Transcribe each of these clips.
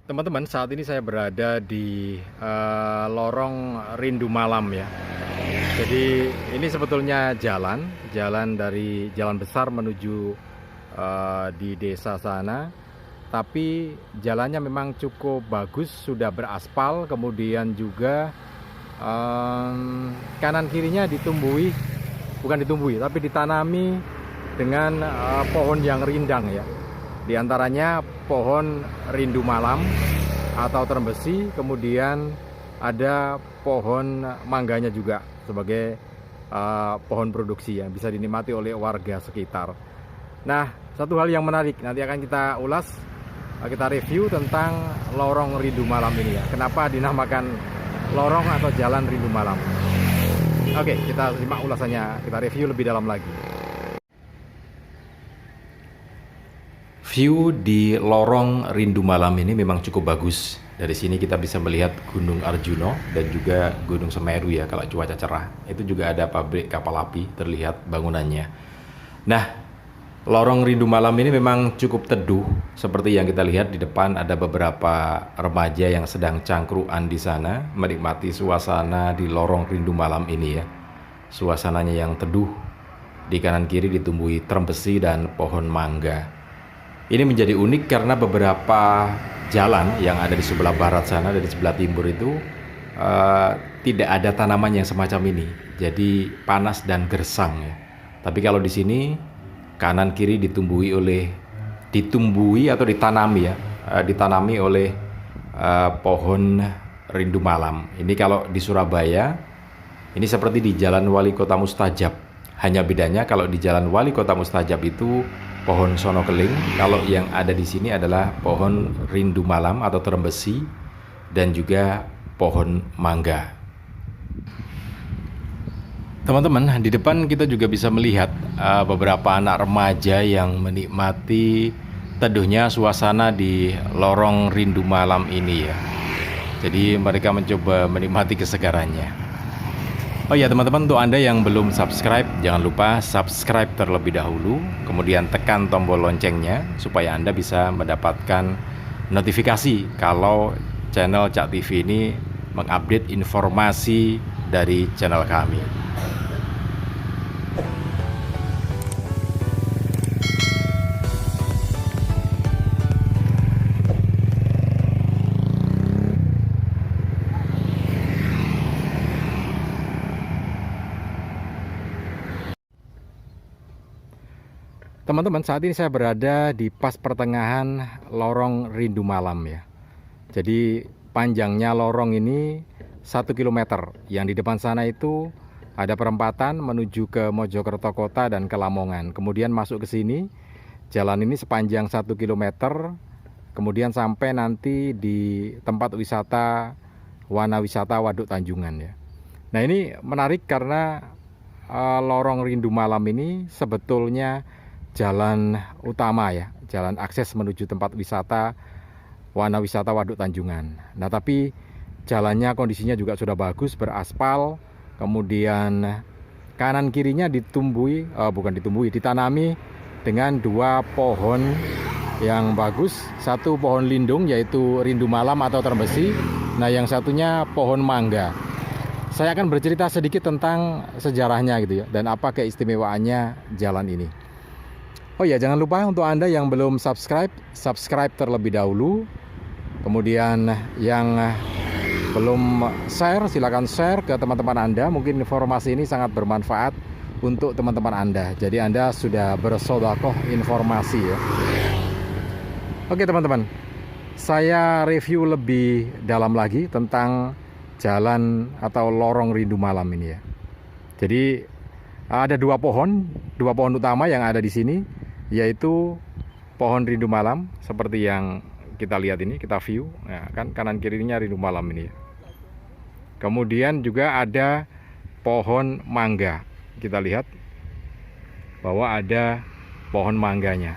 Teman-teman, saat ini saya berada di lorong Rindu Malam ya. Jadi ini sebetulnya jalan dari jalan besar menuju di desa sana. Tapi jalannya memang cukup bagus, sudah beraspal, kemudian juga kanan kirinya tapi ditanami dengan pohon yang rindang ya. Di antaranya pohon rindu malam atau terembesi, kemudian ada pohon mangganya juga sebagai pohon produksi yang bisa dinikmati oleh warga sekitar. Nah, satu hal yang menarik nanti akan kita ulas, kita review tentang lorong rindu malam ini ya. Kenapa dinamakan lorong atau jalan rindu malam? Oke, kita simak ulasannya, kita review lebih dalam lagi. View di lorong rindu malam ini memang cukup bagus. Dari sini kita bisa melihat Gunung Arjuna dan juga Gunung Semeru ya kalau cuaca cerah. Itu juga ada pabrik kapal api terlihat bangunannya. Nah, lorong rindu malam ini memang cukup teduh. Seperti yang kita lihat di depan ada beberapa remaja yang sedang cangkruan di sana menikmati suasana di lorong rindu malam ini ya. Suasananya yang teduh. Di kanan kiri ditumbuhi terembesi dan pohon mangga. Ini menjadi unik karena beberapa jalan yang ada di sebelah barat sana dan di sebelah timur itu tidak ada tanaman yang semacam ini. Jadi panas dan gersang ya. Tapi kalau di sini kanan kiri ditumbuhi atau ditanami oleh pohon rindu malam. Ini kalau di Surabaya ini seperti di Jalan Wali Kota Mustajab. Hanya bedanya kalau di Jalan Wali Kota Mustajab itu pohon sono keling, kalau yang ada di sini adalah pohon rindu malam atau terembesi dan juga pohon mangga. Teman-teman, di depan kita juga bisa melihat beberapa anak remaja yang menikmati teduhnya suasana di lorong rindu malam ini ya. Jadi mereka mencoba menikmati kesegarannya. Oh ya teman-teman, untuk Anda yang belum subscribe, jangan lupa subscribe terlebih dahulu, kemudian tekan tombol loncengnya supaya Anda bisa mendapatkan notifikasi kalau channel Cak TV ini mengupdate informasi dari channel kami. Teman-teman, saat ini saya berada di pas pertengahan lorong rindu malam ya. Jadi panjangnya lorong ini 1 km. Yang di depan sana itu ada perempatan menuju ke Mojokerto Kota dan ke Lamongan. Kemudian masuk ke sini, jalan ini sepanjang 1 km. Kemudian sampai nanti di tempat wisata Wana Wisata Waduk Tanjungan ya. Nah, ini menarik karena lorong rindu malam ini sebetulnya jalan utama ya, jalan akses menuju tempat wisata Wana Wisata Waduk Tanjungan. Nah, tapi jalannya kondisinya juga sudah bagus, beraspal. Kemudian kanan kirinya ditanami dengan 2 pohon yang bagus. Satu pohon lindung yaitu rindu malam atau terembesi. Nah, yang satunya pohon mangga. Saya akan bercerita sedikit tentang sejarahnya gitu ya, dan apa keistimewaannya jalan ini. Oh ya, jangan lupa untuk Anda yang belum subscribe terlebih dahulu. Kemudian yang belum share, silakan share ke teman-teman Anda. Mungkin informasi ini sangat bermanfaat untuk teman-teman Anda. Jadi Anda sudah bersedekah informasi ya. Oke teman-teman, saya review lebih dalam lagi tentang jalan atau lorong rindu malam ini ya. Jadi ada 2 pohon utama yang ada di sini, yaitu pohon rindu malam seperti yang kita lihat ini, kita view ya, kan kanan kirinya rindu malam ini ya. Kemudian juga ada pohon mangga, kita lihat bahwa ada pohon mangganya.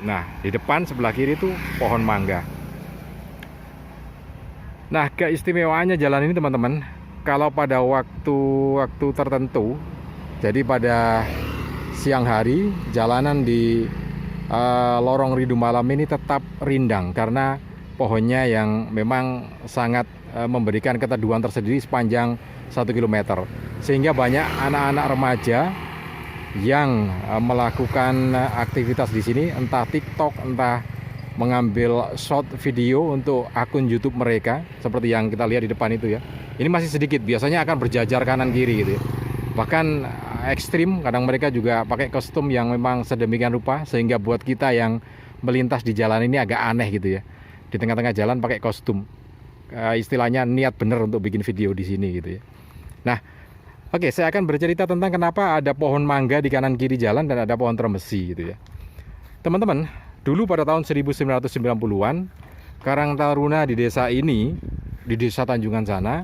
Nah, di depan sebelah kiri itu pohon mangga. Nah, keistimewaannya jalan ini teman-teman, kalau pada waktu tertentu, jadi pada siang hari jalanan di lorong rindu malam ini tetap rindang karena pohonnya yang memang sangat memberikan keteduhan tersendiri sepanjang 1 km, sehingga banyak anak-anak remaja yang melakukan aktivitas di sini, entah TikTok, entah mengambil short video untuk akun YouTube mereka, seperti yang kita lihat di depan itu ya. Ini masih sedikit, biasanya akan berjajar kanan kiri gitu ya. Bahkan ekstrim, kadang mereka juga pakai kostum yang memang sedemikian rupa sehingga buat kita yang melintas di jalan ini agak aneh gitu ya. Di tengah-tengah jalan pakai kostum, istilahnya niat bener untuk bikin video di sini gitu ya. Nah, oke, saya akan bercerita tentang kenapa ada pohon mangga di kanan kiri jalan dan ada pohon trembesi gitu ya. Teman-teman, dulu pada tahun 1990-an, Karang Taruna di desa ini, di desa Tanjungan sana,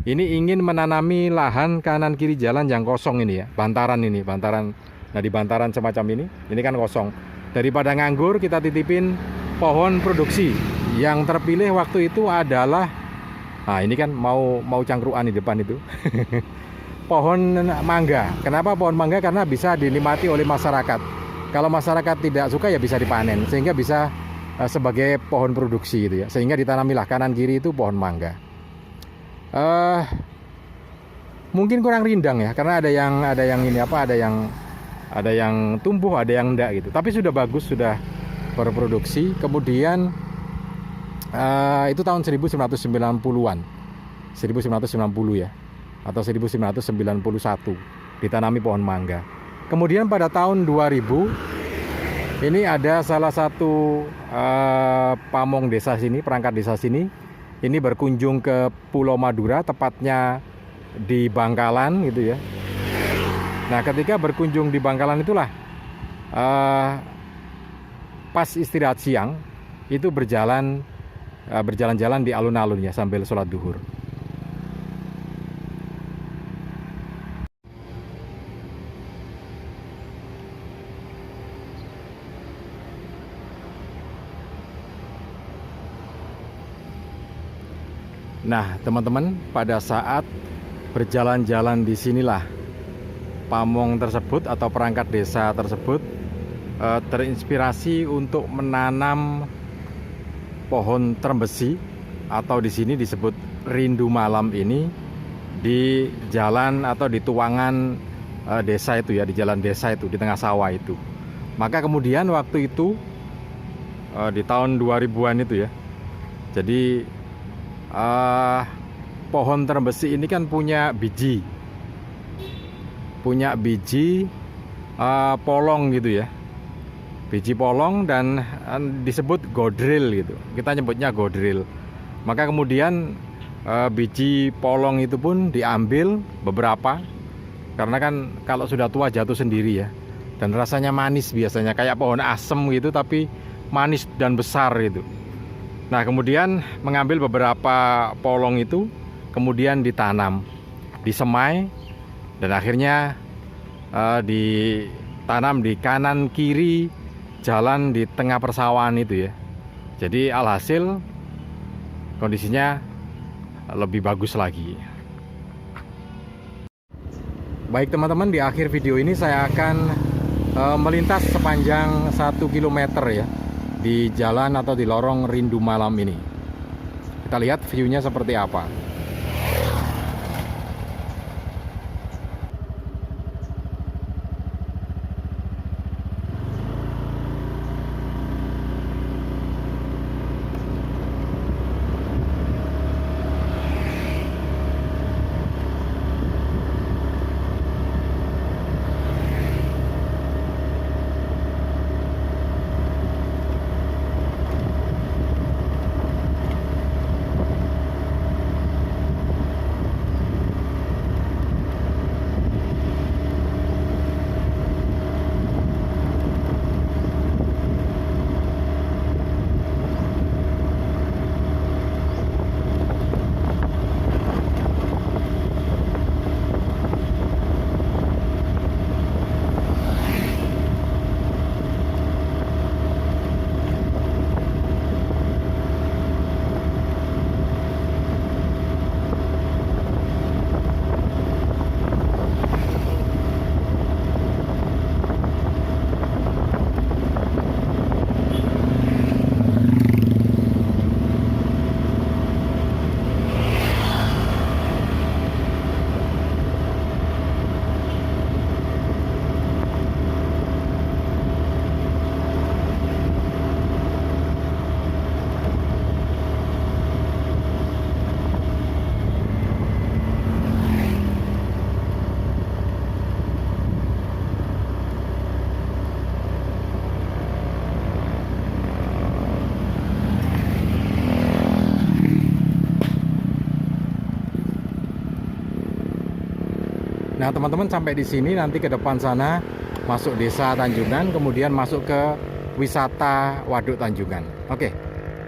ini ingin menanami lahan kanan kiri jalan yang kosong ini ya, bantaran ini, bantaran. Nah, di bantaran semacam ini kan kosong. Daripada nganggur, kita titipin pohon produksi. Yang terpilih waktu itu adalah, nah ini kan mau cangkruan di depan itu. Pohon mangga. Kenapa pohon mangga? Karena bisa dinikmati oleh masyarakat. Kalau masyarakat tidak suka ya bisa dipanen, sehingga bisa sebagai pohon produksi gitu ya. Sehingga ditanamilah kanan kiri itu pohon mangga. Mungkin kurang rindang ya, karena ada yang ini apa, ada yang tumbuh, ada yang enggak gitu. Tapi sudah bagus, sudah berproduksi. Kemudian itu tahun 1990-an, 1990 ya, atau 1991 ditanami pohon mangga. Kemudian pada tahun 2000 ini ada salah satu pamong desa sini, perangkat desa sini, ini berkunjung ke Pulau Madura, tepatnya di Bangkalan gitu ya. Nah, ketika berkunjung di Bangkalan itulah pas istirahat siang itu berjalan-jalan di alun-alun ya sambil sholat duhur. Nah, teman-teman, pada saat berjalan-jalan di sinilah pamong tersebut atau perangkat desa tersebut terinspirasi untuk menanam pohon trembesi, atau di sini disebut rindu malam ini, di jalan atau di tuangan desa itu ya, di jalan desa itu, di tengah sawah itu. Maka kemudian waktu itu di tahun 2000-an itu ya, jadi pohon trembesi ini kan punya biji polong gitu ya, biji polong, dan disebut godril gitu, kita nyebutnya godril. Maka kemudian biji polong itu pun diambil beberapa, karena kan kalau sudah tua jatuh sendiri ya, dan rasanya manis, biasanya kayak pohon asem gitu tapi manis dan besar gitu. Nah, kemudian mengambil beberapa polong itu kemudian ditanam, disemai, dan akhirnya ditanam di kanan kiri jalan di tengah persawahan itu ya. Jadi alhasil kondisinya lebih bagus lagi. Baik teman-teman, di akhir video ini saya akan melintas sepanjang 1 km ya di jalan atau di lorong rindu malam ini. Kita lihat view-nya seperti apa. Nah, teman-teman sampai di sini, nanti ke depan sana masuk Desa Tanjungan, kemudian masuk ke wisata Waduk Tanjungan. Oke,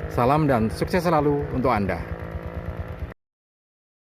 salam dan sukses selalu untuk Anda.